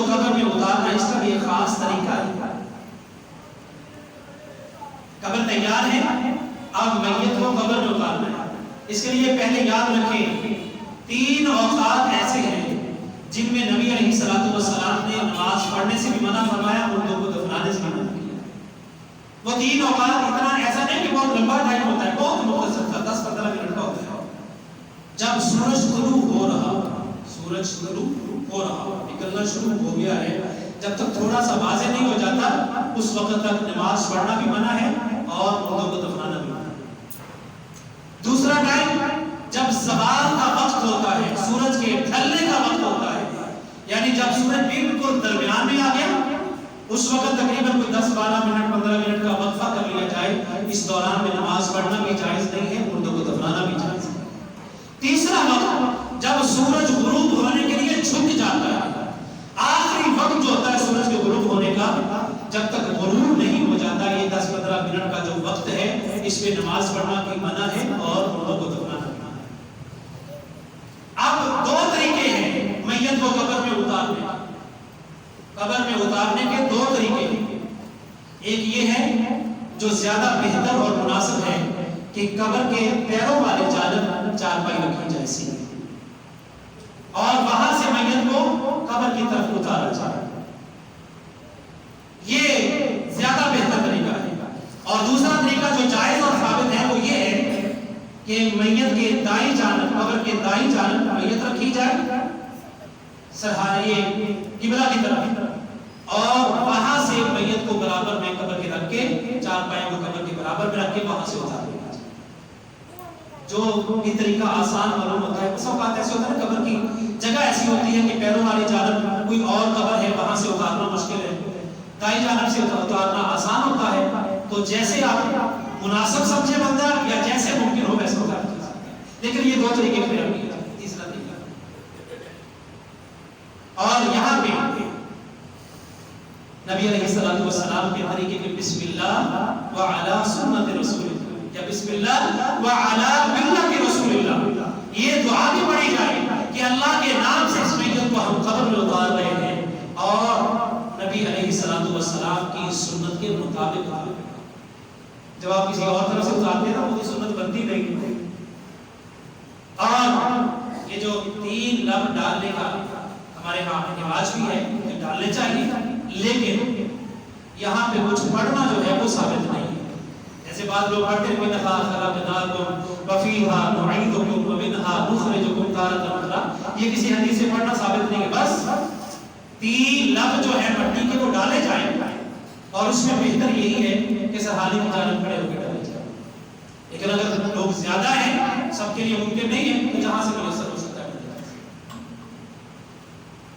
قبر میں اتارنا اس کا بھی ایک خاص طریقہ ہے. قبر تیار ہے، اب میت کو قبر میں اتارنا ہے. اس کے لیے پہلے یاد رکھیں 3 اوقات ایسے ہیں جن میں نبی علیہ الصلوۃ والسلام نے نماز پڑھنے سے بھی منع فرمایا اور مردوں کو دفنانے سے بھی منع کیا. وہ 3 اوقات اتنا ایسا نہیں کہ بہت لمبا ٹائم ہوتا ہے، بہت مختصر تھا، 10-15 منٹ کا ہوتا ہے. جب سورج طلوع ہو رہا، سورج طلوع ہو رہا، نکلنا شروع ہو گیا ہے، جب تک تھوڑا سا واضح نہیں ہو جاتا اس وقت تک نماز پڑھنا بھی منع ہے اور مردوں کو دفنانا بھی منع ہے. دوسرا ٹائم جب زوال کا وقت ہوتا ہے، سورج کے ڈھلنے کا وقت ہوتا ہے، یعنی جب سورج بالکل درمیان میں آ گیا اس وقت تقریباً کوئی 10-12 منٹ 15 منٹ کا وقفہ کر لیا جائے. اس دوران میں نماز پڑھنا بھی جائز نہیں ہے، مردوں کو دفنانا بھی جائز ہے. تیسرا وقت جب سورج غروب ہونے کے لیے جھک جاتا ہے، آخری وقت جو ہوتا ہے سورج کے غروب ہونے کا، جب تک غروب نہیں ہو جاتا، یہ 10-15 منٹ کا جو وقت ہے اس میں نماز پڑھنا بھی منع ہے اور مردوں کو دفنانا بھی منع ہے. اب 2 طریقے ہیں میت کو قبر میں اتارنے. قبر میں اتارنے کے 2 طریقے ہیں. ایک یہ ہے جو زیادہ بہتر اور مناسب ہے کہ قبر کے پیروں والے جانب چارپائی رکھی جائے سیدھی اور وہاں سے میت کو قبر کی طرف اتارا جائے. یہ زیادہ بہتر طریقہ ہے. اور دوسرا طریقہ جو جائز اور ثابت ہے وہ یہ ہے کہ میت کے دائیں جانب، قبر کے دائیں جانب میت رکھی جائے سرحانے قبلہ کی طرف، اور وہاں سے میت کو برابر میں قبر کے رکھ کے چارپائیوں کو قبر کے برابر میں رکھ کے وہاں سے اتار دیا جائے. جو یہ طریقہ آسان معلوم ہوتا ہے. اس اوقات ایسے ہوتا ہے قبر کی جگہ ایسی ہوتی ہے کہ پیروں والی جانب کوئی اور قبر ہے، وہاں سے اتارنا مشکل ہے، دائیں جانب سے اتارنا آسان ہوتا ہے. تو جیسے آپ مناسب سمجھے بندہ یا جیسے ممکن ہو ویسے اتار دیا. لیکن یہ 2 طریقے اختیار کیے جاتے ہیں. تیسرا طریقہ اور یہاں پہ نبی علیہ الصلوۃ والسلام کے طریقے کے بسم اللہ وعلی سنت رسول اللہ یا بسم اللہ وعلی ملت رسول اللہ، یہ دعا بھی پڑھی جائے کہ اللہ کے نام سے اس میت کو ہم قبر میں اتار رہے ہیں اور نبی علیہ الصلوۃ والسلام کی سنت کے مطابق. جب آپ کسی اور طرف سے اتارتے ہیں وہ سنت بنتی نہیں. اور یہ جو 3 لب ڈالنے کا ہمارے ہاں رواج بھی ہے کہ ڈالنے چاہیے، لیکن یہاں پہ کچھ پڑھنا جو ہے وہ ثابت نہیں ہے. جیسے بعض لوگ پڑھتے ہیں مِنْهَا خَلَقْنَاكُمْ وَفِيهَا نُعِيدُكُمْ وَمِنْهَا نُخْرِجُكُمْ تَارَةً أُخْرَىٰ، یہ کسی حدیث سے پڑھنا ثابت نہیں ہے. بس 3 لب جو ہے مٹی کے وہ ڈالے جائیں اور اس میں بہتر یہی ہے کہ سرحانے کی جانب کھڑے ہو کے ڈالے جائیں. لیکن اگر لوگ زیادہ ہیں، سب کے لیے ممکن نہیں ہے، تو جہاں سے میسر ہو سکتا ہے.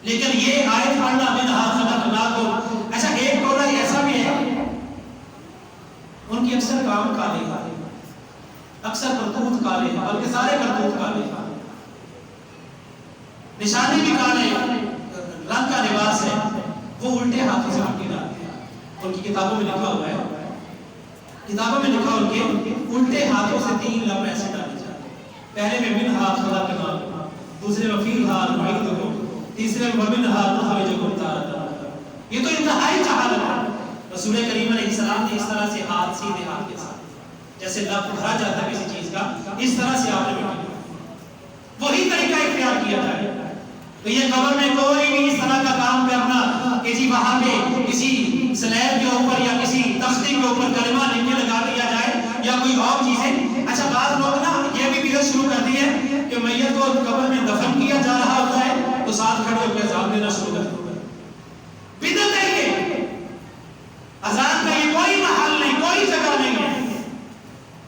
لیکن یہ آیت پڑھنا مِنْهَا خَلَقْنَاكُمْ، اچھا ایک ٹولہ ایسا بھی ہے ان کی اکثر کام کالے ہیں، اکثر کرتوت کالے ہیں، بلکہ سارے کرتوت کالے ہیں، نشانی بھی کالے ہیں، رنگ کا لباس ہے، وہ الٹے ہاتھوں سے مٹی ڈالتے ہیں. ان کی کتابوں میں لکھا ہوا ہے، کتابوں میں لکھا ان کے الٹے ہاتھوں سے 3 لب ایسے ڈالے جاتے ہیں. پہلے میں مِنْهَا خَلَقْنَاكُمْ، دوسرے میں فِيهَا نُعِيدُكُمْ، تیسرے میں وَمِنْهَا نُخْرِجُكُمْ تَارَةً. یہ تو انتہائی جہالت ہے. رسول کریم علیہ السلام نے اس طرح سے ہاتھ سیدھے ہاتھ کے ساتھ جیسے لب بھرا جاتا ہے کسی چیز کا، اس طرح سے آپ نے وہی طریقہ اختیار کیا جائے. تو یہ قبر میں کوئی بھی اس طرح کا کام کرنا کہ جی وہاں پہ کسی سلیب کے اوپر یا کسی تختی کے اوپر کلمہ لکھ کے لگا دیا جائے یا کوئی اور چیزیں. اچھا بعض لوگ نا یہ بھی بدعت شروع کر دی ہے کہ میت کو قبر میں دفن کیا جا رہا ہوتا ہے تو ساتھ کھڑے ہو کے اذان دینا شروع کر دیتے ہیں. بدعت ہے یہ. اذان کا یہ کوئی محل نہیں، کوئی جگہ نہیں ہے.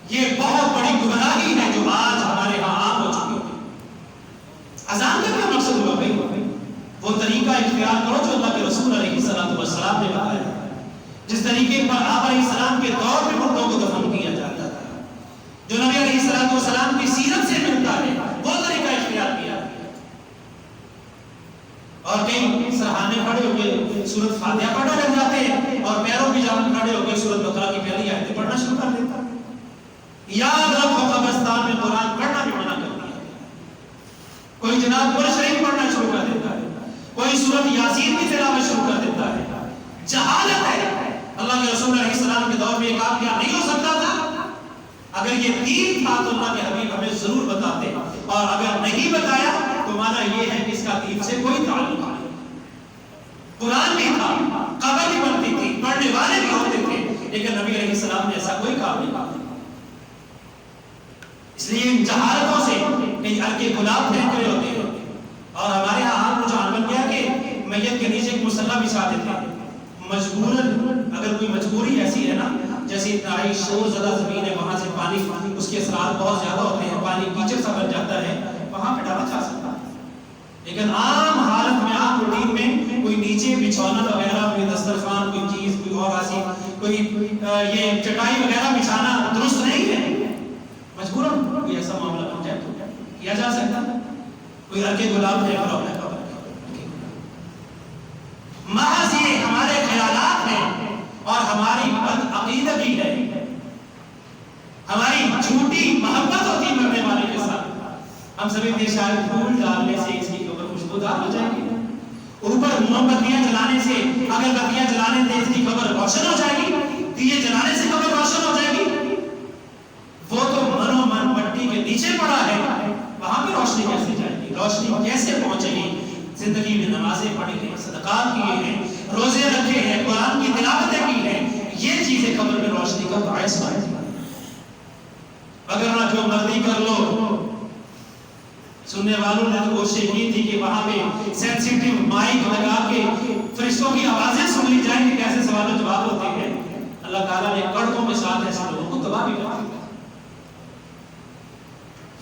یہ بہت بڑی گمراہی ہے جو آج ہمارے ہاں عام ہو چکی ہے. اذان کا کیا مقصد ہوا بھائی؟ وہ طریقہ اختیار کرو جو اللہ کے رسول علیہ الصلوۃ والسلام نے بتایا ہے. جس طریقے پر آپ علیہ السلام کے دور میں مردوں کو دفن کیا جاتا تھا، جو نبی علیہ الصلوۃ والسلام کی سیرت سے ملتا ہے، وہ طریقہ اختیار کیا. اور کئی سرحانے کھڑے ہو کے سورۃ فاتحہ پڑھنے لگ جاتے ہیں اور پیروں کی جانب کھڑے ہو کے سورۃ بقرہ کی پہلی آیتیں پڑھنا شروع کر دیتا ہے. یاد رکھو قبرستان میں قرآن پڑھنا بھی منع کر دیا. کوئی جناب قرآن شریف پڑھنا شروع کر دیتا ہے، کوئی کوئی سورۃ یاسین کی تلاوت شروع کر دیتا ہے. جہالت ہے. اللہ کے رسول علیہ السلام کے دور میں یہ کام کیا نہیں ہو سکتا تھا؟ اگر یہ دین تھا تو اللہ کے حبیب ہمیں ضرور بتاتے، اور اگر نہیں بتایا تو مانا یہ ہے کہ اس کا دین سے کوئی تعلق نہیں. قرآن بھی تھا، قبر بھی بنتی تھی، پڑھنے والے بھی ہوتے تھے، لیکن نبی علیہ السلام نے ایسا کوئی کام نہیں کیا. اس لیے ان جہالتوں سے کئی ہلکے گلاب پھینک رہے ہوتے ہیں. اور ہمارے یہاں حال رجحان بن گیا کہ میت کے نیچے ایک مصلی بچھا دیتے ہیں مجبوراً. اگر کوئی مجبوری ایسی ہے نا، جیسے انتہائی شور زدہ زمین ہے، وہاں سے پانی، اس کے اثرات بہت زیادہ ہوتے ہیں، پانی کیچڑ سا بن جاتا ہے، وہاں پہ ڈالا جا سکتا ہے. لیکن عام حالت میں، عام روٹین میں کوئی نیچے بچھونا وغیرہ، کوئی دسترخوان، کوئی چیز، کوئی اور ایسی کوئی یہ چٹائی وغیرہ بچھانا درست نہیں ہے. مجبوراً کوئی ایسا معاملہ بن جائے تو کیا جا سکتا ہے. کوئی ہلکے گلاب ہے محض یہ ہمارے خیالات ہیں اور ہماری بد عقیدگی ہے. ہماری جھوٹی محبت ہوتی ہے مرنے والے کے ساتھ. ہم سبھی تھے شاید پھول ڈالنے سے اس کی قبر خوشبودار ہو جائے گی، اوپر موم بتیاں جلانے سے، اگر بتیاں جلانے سے اس کی قبر روشن ہو جائے گی، دیے جلانے سے قبر روشن ہو جائے گی. وہ تو منو من مٹی کے نیچے پڑا ہے، وہاں پہ روشنی کیسے جائے گی؟ روشنی کیسے پہنچے گی؟ زندگی میں نمازیں پڑھی ہیں، صدقات کیے ہیں، روزے رکھے ہیں، قرآن کی تلاوتیں کی ہیں، یہ چیزیں قبر میں روشنی کا باعث بنے گی. اگر نہ جو مرضی کر لو. سننے والوں نے تو کوشش کی تھی کہ وہاں پہ سینسیٹیو مائک لگا کے فرشتوں کی آوازیں سن لی جائیں کہ کیسے سوال و جواب ہوتے ہیں. اللہ تعالیٰ نے کڑکوں کے ساتھ ایسے لوگوں کو تباہ بھی کر دیا.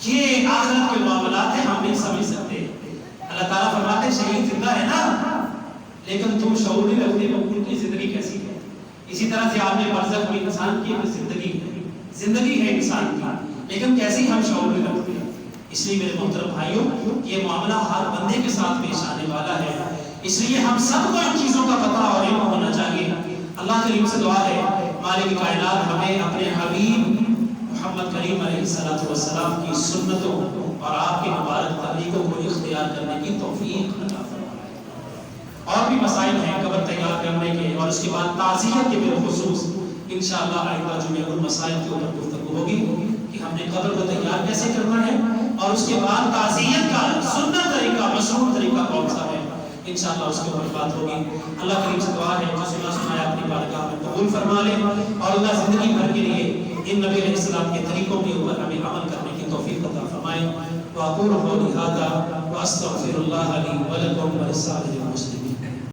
یہ آخرت کے معاملات ہیں، ہم نہیں سمجھ سکتے. اللہ تعالیٰ فرماتے ہیں شہید زندہ ہے نا، لیکن تم شعور نہیں رکھتے وہ ان کی زندگی کیسی ہے. اسی طرح سے آپ نے برزخ میں انسان کی زندگی ہے انسان کی، لیکن کیسی ہم شعور نہیں رکھتے. اس لیے میرے محترم بھائیوں، یہ معاملہ ہر بندے کے ساتھ پیش آنے والا ہے. اس لیے ہم سب کو ان چیزوں کا پتہ اور علم ہونا چاہیے. اللہ کریم سے دعا ہے مالک کائنات ہمیں اپنے حبیب محمد کریم علیہ السلام کی سنتوں اور آپ کے مبارک طریقوں کو اختیار کرنے کی توفیق عطا فرمائے. اور بھی مسائل ہیں قبر تیار کرنے کے، اور اس کے بعد تعزیت کے بالخصوص انشاءاللہ آئندہ جمعہ ان مسائل کے اوپر گفتگو ہوگی کہ ہم نے قبر کو تیار کیسے کرنا ہے، اور اس کے بعد تعزیت کا سنت طریقہ، مشروع طریقہ کون سا ہے، انشاءاللہ اس کے اوپر بات ہوگی. اللہ کریم سے دعا ہے جو سنایا اپنی بارگاہ میں قبول فرما لے، اور اللہ زندگی بھر کے لیے ان نبی علیہ السلام کے طریقوں کے اوپر ہمیں عمل کرنے کی توفیق عطا فرمائے. وأقول قولي هذا وأستغفر الله لي ولكم ولسائر المسلمين.